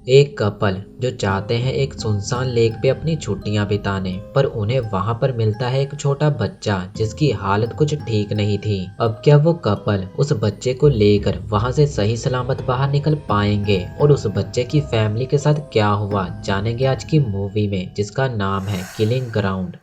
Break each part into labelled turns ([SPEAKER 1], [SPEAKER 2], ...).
[SPEAKER 1] एक कपल जो चाहते हैं एक सुनसान लेक पे अपनी छुट्टियां बिताने, पर उन्हें वहां पर मिलता है एक छोटा बच्चा जिसकी हालत कुछ ठीक नहीं थी। अब क्या वो कपल उस बच्चे को लेकर वहां से सही सलामत बाहर निकल पाएंगे और उस बच्चे की फैमिली के साथ क्या हुआ, जानेंगे आज की मूवी में जिसका नाम है किलिंग ग्राउंड।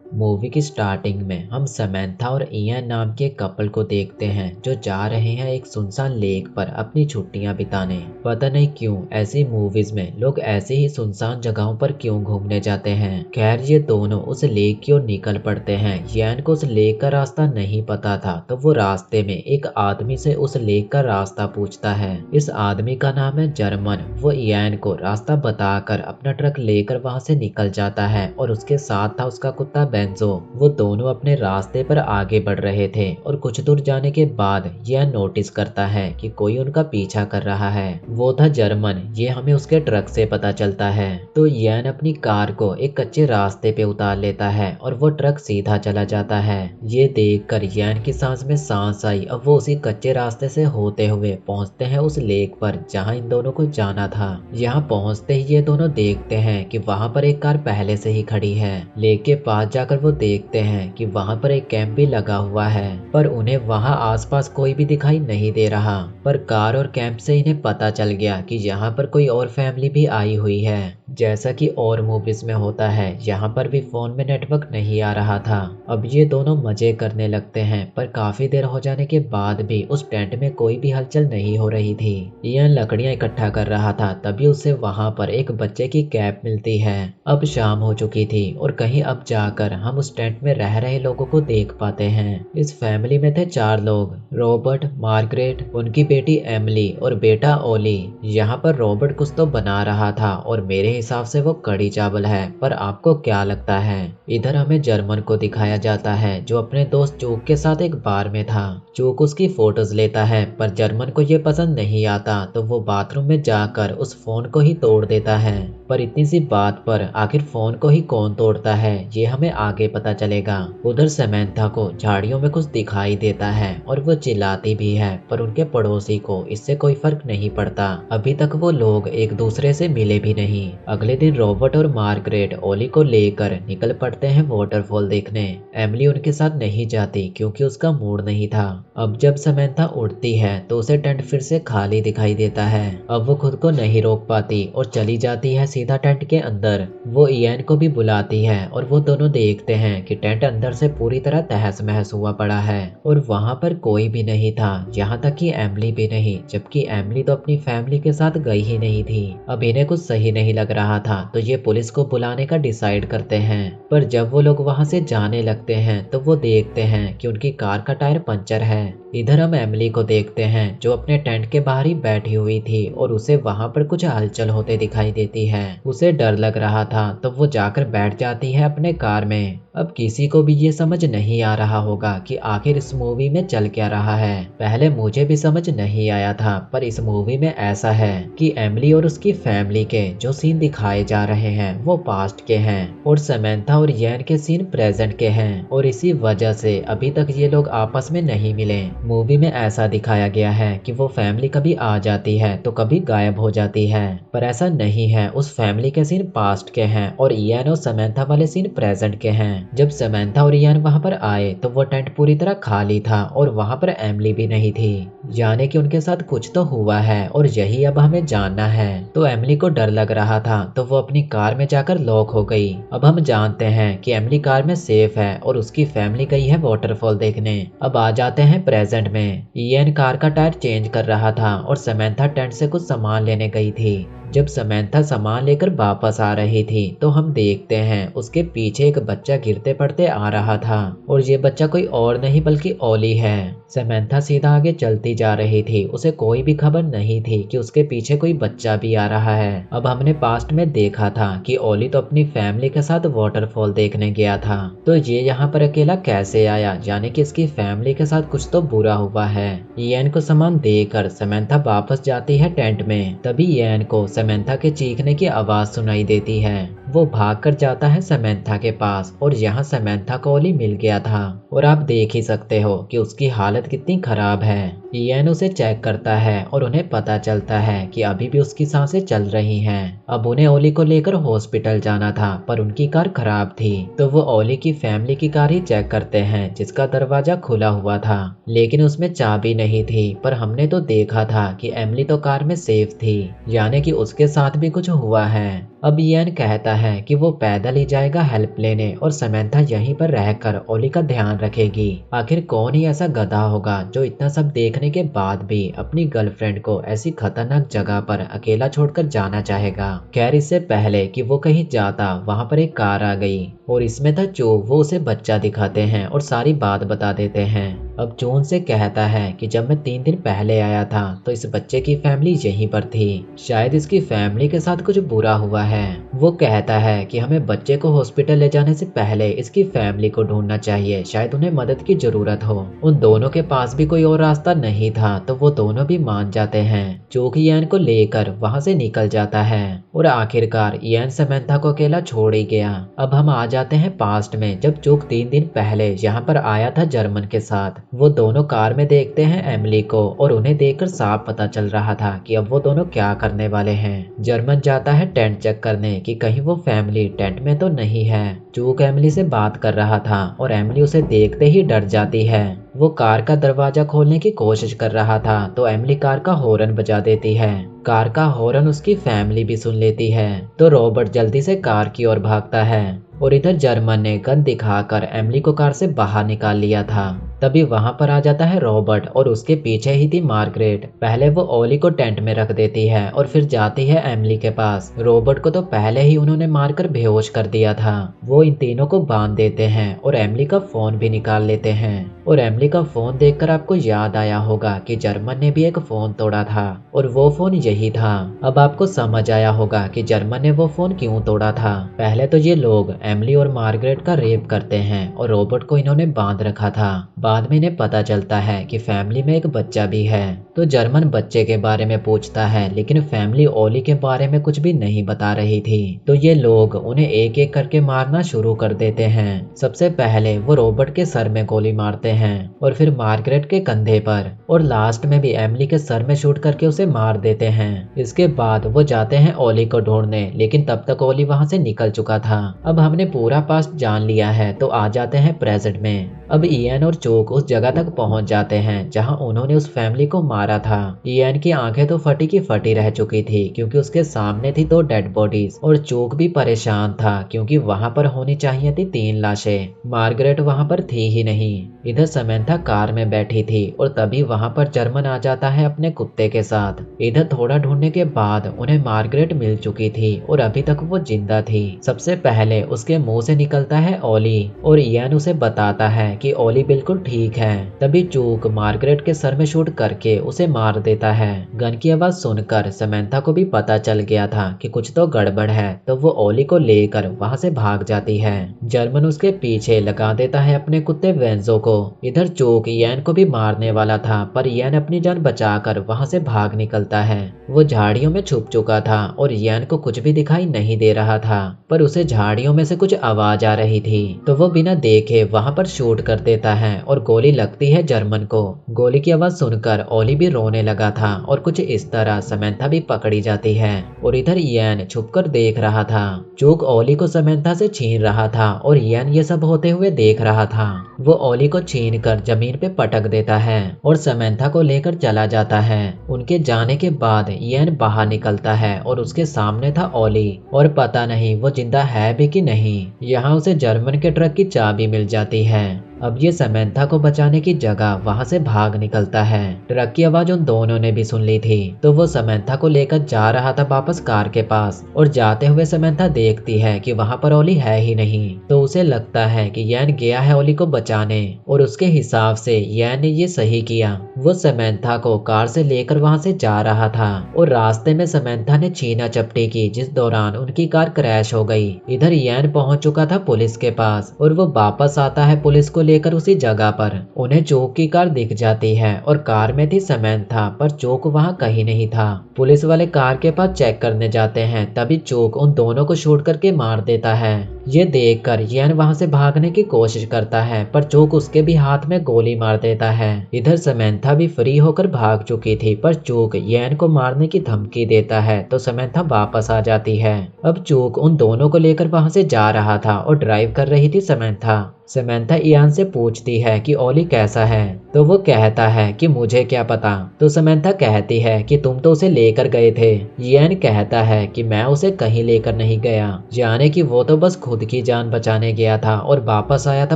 [SPEAKER 1] मूवी की स्टार्टिंग में हम समंथा और इयान नाम के कपल को देखते हैं जो जा रहे हैं एक सुनसान लेक पर अपनी छुट्टियां बिताने। पता नहीं क्यों ऐसी मूवीज में लोग ऐसे ही सुनसान जगहों पर क्यों घूमने जाते हैं। खैर ये दोनों उस लेक की ओर निकल पड़ते हैं। यान को उस लेक का रास्ता नहीं पता था तो वो रास्ते में एक आदमी से उस लेक का रास्ता पूछता है। इस आदमी का नाम है जर्मन। वो इयान को रास्ता बताकर अपना ट्रक लेकर वहां से निकल जाता है और उसके साथ था उसका कुत्ता बेंजो। वो दोनों अपने रास्ते पर आगे बढ़ रहे थे और कुछ दूर जाने के बाद यह नोटिस करता है कि कोई उनका पीछा कर रहा है। वो था जर्मन। ये हमें उसके ट्रक से पता चलता है। तो यैन अपनी कार को एक कच्चे रास्ते पे उतार लेता है और वो ट्रक सीधा चला जाता है। ये देखकर यैन की सांस में सांस आई। अब वो उसी कच्चे रास्ते से होते हुए पहुंचते हैं उस लेक पर जहां इन दोनों को जाना था। यहाँ पहुंचते ही ये दोनों देखते हैं कि वहां पर एक कार पहले से ही खड़ी है। लेक के पास जाकर वो देखते हैं कि वहां पर एक कैंप भी लगा हुआ है, पर उन्हें वहां आसपास कोई भी दिखाई नहीं दे रहा। पर कार और कैंप से इन्हें पता चल गया कि यहाँ पर कोई और फैमिली भी आई हुई है। जैसा कि और मूवीज में होता है, यहाँ पर भी फोन में नेटवर्क नहीं आ रहा था। अब ये दोनों मजे करने लगते हैं, पर काफी देर हो जाने के बाद भी उस टेंट में कोई भी हलचल नहीं हो रही थी। यह लकड़ियां इकट्ठा कर रहा था, तभी उसे वहां पर एक बच्चे की कैप मिलती है। अब शाम हो चुकी थी और कहीं अब जाकर हम उस टेंट में रह रहे लोगों को देख पाते हैं। इस फैमिली में थे 4 लोग, रॉबर्ट, मार्गरेट, उनकी बेटी एमिली और बेटा ओली। यहाँ पर रॉबर्ट कुछ तो बना रहा था और मेरे हिसाब से वो कड़ी चावल है, पर आपको क्या लगता है? इधर हमें जर्मन को दिखाया जाता है जो अपने दोस्त चूक के साथ एक बार में था। चूक उसकी फोटोज लेता है, पर जर्मन को ये पसंद नहीं आता तो वो बाथरूम में जाकर उस फोन को ही तोड़ देता है। पर इतनी सी बात पर आखिर फोन को ही कौन तोड़ता है ये हमें आगे पता चलेगा। उधर समंथा को झाड़ियों में कुछ दिखाई देता है और वो चिल्लाती भी है, पर उनके पड़ोसी को इससे कोई फर्क नहीं पड़ता। अभी तक वो लोग एक दूसरे से मिले भी नहीं। अगले दिन रॉबर्ट और मार्गरेट ओली को लेकर निकल पड़ते हैं वाटरफॉल देखने। एमिली उनके साथ नहीं जाती क्योंकि उसका मूड नहीं था। अब जब समंथा उठती है तो उसे टेंट फिर से खाली दिखाई देता है। अब वो खुद को नहीं रोक पाती और चली जाती है सीधा टेंट के अंदर। वो इयान को भी बुलाती है और वो दोनों देखते हैं कि टेंट अंदर से पूरी तरह तहस महस हुआ पड़ा है और वहां पर कोई भी नहीं था, यहाँ तक कि एमिली भी नहीं, जबकि एमिली तो अपनी फैमिली के साथ गई ही नहीं थी। अब इन्हें कुछ सही नहीं लग रहा था तो ये पुलिस को बुलाने का डिसाइड करते हैं। पर जब वो लोग वहां से जाने लगते हैं तो वो देखते हैं कि उनकी कार का टायर पंचर है। इधर हम एमिली को देखते हैं जो अपने टेंट के बाहर ही बैठी हुई थी और उसे वहां पर कुछ हलचल होते दिखाई देती है। उसे डर लग रहा था तो वो जाकर बैठ जाती है अपने कार में। अब किसी को भी ये समझ नहीं आ रहा होगा कि आखिर इस मूवी में चल क्या रहा है। पहले मुझे भी समझ नहीं आया था, पर इस मूवी में ऐसा है कि एमिली और उसकी फैमिली के जो सीन दिखाए जा रहे हैं वो पास्ट के हैं और समंथा और यैन के सीन प्रेजेंट के हैं, और इसी वजह से अभी तक ये लोग आपस में नहीं मिले। मूवी में ऐसा दिखाया गया है कि वो फैमिली कभी आ जाती है तो कभी गायब हो जाती है, पर ऐसा नहीं है। उस फैमिली के सीन पास्ट के हैं और इयान और समंथा वाले सीन प्रेजेंट के हैं। जब समंथा और इयान वहां पर आए तो वो टेंट पूरी तरह खाली था और वहां पर एमिली भी नहीं थी, यानी कि उनके साथ कुछ तो हुआ है और यही अब हमें जानना है। तो एमिली को डर लग रहा था तो वो अपनी कार में जाकर लॉक हो गई। अब हम जानते हैं कि एमिली कार में सेफ है और उसकी फैमिली गई है वाटरफॉल देखने। अब आ जाते हैं प्रेजेंट में। इयान कार का टायर चेंज कर रहा था और समंथा टेंट से कुछ सामान लेने गई थी। जब समंथा सामान लेकर वापस आ रही थी तो हम देखते हैं उसके पीछे एक बच्चा गिरते पड़ते आ रहा था और ये बच्चा कोई और नहीं बल्कि ओली है। समंथा सीधा आगे चलती जा रही थी, उसे कोई भी खबर नहीं थी कि उसके पीछे कोई बच्चा भी आ रहा है। अब हमने पास्ट में देखा था कि ओली तो अपनी फैमिली के साथ वाटरफॉल देखने गया था, तो ये यहाँ पर अकेला कैसे आया, यानी कि इसकी फैमिली के साथ कुछ तो बुरा हुआ है। इयान को सामान देकर समंथा वापस जाती है टेंट में। तभी इयान को समंथा के चीखने की आवाज सुनाई देती है। वो भागकर जाता है समंथा के पास और यहाँ समंथा को ओली मिल गया था और आप देख ही सकते हो कि उसकी हालत कितनी खराब है। इयान उसे चेक करता है और उन्हें पता चलता है कि अभी भी उसकी सांसें चल रही हैं। अब उन्हें ओली को लेकर हॉस्पिटल जाना था पर उनकी कार खराब थी, तो वो ओली की फैमिली की कार ही चेक करते हैं जिसका दरवाजा खुला हुआ था, लेकिन उसमें चाबी नहीं थी। पर हमने तो देखा था कि एमिली तो कार में सेफ थी, यानी कि उसके साथ भी कुछ हुआ है। अब इयान कहता है कि वो पैदल ही जाएगा हेल्प लेने और समंथा यहीं पर रहकर ओली का ध्यान रखेगी। आखिर कौन ही ऐसा गधा होगा जो इतना सब देखने के बाद भी अपनी गर्लफ्रेंड को ऐसी खतरनाक जगह पर अकेला छोड़कर जाना चाहेगा। खैर इससे पहले कि वो कहीं जाता वहां पर एक कार आ गई और इसमें था जो वो उसे बच्चा दिखाते हैं और सारी बात बता देते हैं। अब जॉन से कहता है कि जब मैं 3 दिन पहले आया था तो इस बच्चे की फैमिली यहीं पर थी, शायद इसकी फैमिली के साथ कुछ बुरा हुआ है। वो कहता है कि हमें बच्चे को हॉस्पिटल ले जाने से पहले इसकी फैमिली को ढूंढना चाहिए, शायद उन्हें मदद की जरूरत हो। उन दोनों के पास भी कोई और रास्ता नहीं था तो वो दोनों भी मान जाते हैं। चूक इयान को लेकर वहां से निकल जाता है और आखिरकार इयान समंथा को अकेला छोड़ ही गया। अब हम आ जाते हैं पास्ट में, जब चूक 3 दिन पहले यहाँ पर आया था जर्मन के साथ। वो दोनों कार में देखते हैं एमिली को और उन्हें देखकर साफ पता चल रहा था कि अब वो दोनों क्या करने वाले हैं। जर्मन जाता है टेंट चेक करने कि कहीं वो फैमिली टेंट में तो नहीं है। चूक एमिली से बात कर रहा था और एमिली उसे देखते ही डर जाती है। वो कार का दरवाजा खोलने की कोशिश कर रहा था तो एमिली कार का हॉर्न बजा देती है। कार का हॉर्न उसकी फैमिली भी सुन लेती है तो रॉबर्ट जल्दी से कार की ओर भागता है और इधर जर्मन ने गन दिखाकर एमिली को कार से बाहर निकाल लिया था। तभी वहां पर आ जाता है रॉबर्ट और उसके पीछे ही थी मार्गरेट। पहले वो ओली को टेंट में रख देती है और फिर जाती है एमिली के पास। रॉबर्ट को तो पहले ही उन्होंने मारकर बेहोश कर दिया था। वो इन तीनों को बांध देते हैं और एमिली का फोन भी निकाल लेते हैं। और एमिली का फोन देखकर आपको याद आया होगा कि जर्मन ने भी एक फोन तोड़ा था और वो फोन यही था। अब आपको समझ आया होगा कि जर्मन ने वो फोन क्यों तोड़ा था। पहले तो ये लोग एमिली और मार्गरेट का रेप करते हैं और रॉबर्ट को इन्होंने बांध रखा था। बाद में इन्हें पता चलता है कि फैमिली में एक बच्चा भी है, तो जर्मन बच्चे के बारे में पूछता है लेकिन फैमिली ओली के बारे में कुछ भी नहीं बता रही थी। तो ये लोग उन्हें एक एक करके मारना शुरू कर देते हैं। सबसे पहले वो रॉबर्ट के सर में गोली मारते हैं और फिर मार्गरेट के कंधे पर और लास्ट में भी एमिली के सर में शूट करके उसे मार देते हैं। इसके बाद वो जाते हैं ओली को ढूंढने, लेकिन तब तक ओली वहां से निकल चुका था। अब हमने पूरा पास्ट जान लिया है तो आ जाते हैं प्रेजेंट में। अब इयान और चूक उस जगह तक पहुंच जाते हैं जहां उन्होंने उस फैमिली को मारा था। इयान की आंखें तो फटी की फटी रह चुकी थी क्योंकि उसके सामने थी 2 डेड बॉडीज और चूक भी परेशान था क्योंकि वहां पर होनी चाहिए थी 3 लाशें। मार्गरेट वहां पर थी ही नहीं। इधर समंथा कार में बैठी थी और तभी वहां पर जर्मन आ जाता है अपने कुत्ते के साथ। इधर थोड़ा ढूंढने के बाद उन्हें मार्गरेट मिल चुकी थी और अभी तक वो जिंदा थी। सबसे पहले उसके मुंह से निकलता है ओली और इयान उसे बताता है कि ओली बिल्कुल ठीक है। तभी चूक मार्गरेट के सर में शूट करके उसे मार देता है। गन की आवाज सुनकर समंथा को भी पता चल गया था कि कुछ तो गड़बड़ है, तो वो ओली को लेकर वहां से भाग जाती है। जर्मन उसके पीछे लगा देता है अपने कुत्ते वेंजो को। इधर चूक इयान को भी मारने वाला था पर इयान अपनी जान बचाकर वहां से भाग निकलता है। वो झाड़ियों में छुप चुका था और इयान को कुछ भी दिखाई नहीं दे रहा था, पर उसे झाड़ियों में से कुछ आवाज आ रही थी तो वो बिना देखे वहां पर शूट कर देता है और गोली लगती है जर्मन को। गोली की आवाज सुनकर ओली भी रोने लगा था और कुछ इस तरह समंथा भी पकड़ी जाती है और इधर इयान छुपकर देख रहा था। चूक ओली को समंथा से छीन रहा था और इयान ये सब होते हुए देख रहा था। वो ओली को छीन कर जमीन पे पटक देता है और समंथा को लेकर चला जाता है। उनके जाने के बाद इयान बाहर निकलता है और उसके सामने था ओली और पता नहीं वो जिंदा है भी कि नहीं। यहाँ उसे जर्मन के ट्रक की चाबी मिल जाती है। अब ये समंथा को बचाने की जगह वहां से भाग निकलता है। ट्रक की आवाज उन दोनों ने भी सुन ली थी तो वो समंथा को लेकर जा रहा था वापस कार के पास और जाते हुए समंथा देखती है कि वहां पर ओली है ही नहीं, तो उसे लगता है कि यैन गया है ओली को बचाने और उसके हिसाब से यैन ने ये सही किया। वो समंथा को कार से लेकर वहां से जा रहा था और रास्ते में समंथा ने छीना चपटी की जिस दौरान उनकी कार क्रैश हो गई। इधर यैन पहुंच चुका था पुलिस के पास और वो वापस आता है पुलिस को लेकर उसी जगह पर उन्हें चोक की कार दिख जाती है और कार में थी समंथा, पर चोक वहाँ कहीं नहीं था। पुलिस वाले कार के पास चेक करने जाते हैं, तभी चोक उन दोनों को शूट करके मार देता है। ये देखकर येन वहां से भागने की कोशिश करता है, पर चोक उसके भी हाथ में गोली मार देता है। इधर समंथा भी फ्री होकर भाग चुकी थी, पर चोक येन को मारने की धमकी देता है, तो समंथा वापस आ जाती है। अब चोक उन दोनों को लेकर वहां से जा रहा था और ड्राइव कर रही थी समंथा। समंथा इयान से पूछती है कि ओली कैसा है, तो वो कहता है कि मुझे क्या पता। तो समंथा कहती है कि तुम तो उसे लेकर गए थे। इयान कहता है कि मैं उसे कहीं लेकर नहीं गया, जाने कि वो तो बस खुद की जान बचाने गया था और वापस आया था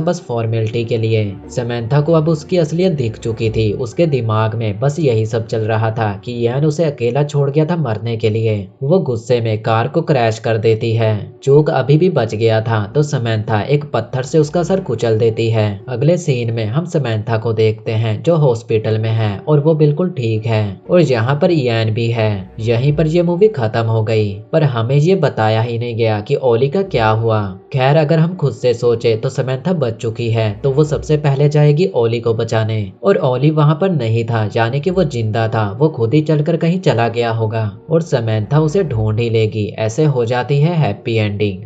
[SPEAKER 1] बस फॉर्मेलिटी के लिए। समंथा को अब उसकी असलियत दिख चुकी थी। उसके दिमाग में बस यही सब चल रहा था कि इयान उसे अकेला छोड़ गया था मरने के लिए। वो गुस्से में कार को क्रैश कर देती है। चोक अभी भी बच गया था, तो समंथा एक पत्थर से उसका सर कुचल देती है। अगले सीन में हम समंथा को देखते हैं जो हॉस्पिटल में है और वो बिल्कुल ठीक है, और यहाँ पर इयान भी है। यहीं पर ये मूवी खत्म हो गई, पर हमें ये बताया ही नहीं गया कि ओली का क्या हुआ। खैर, अगर हम खुद से सोचे तो समंथा बच चुकी है, तो वो सबसे पहले जाएगी ओली को बचाने, और ओली वहाँ पर नहीं था, यानी कि वो जिंदा था। वो खुद ही चलकर कहीं चला गया होगा और समंथा उसे ढूंढ ही लेगी। ऐसे हो जाती है हैप्पी एंडिंग।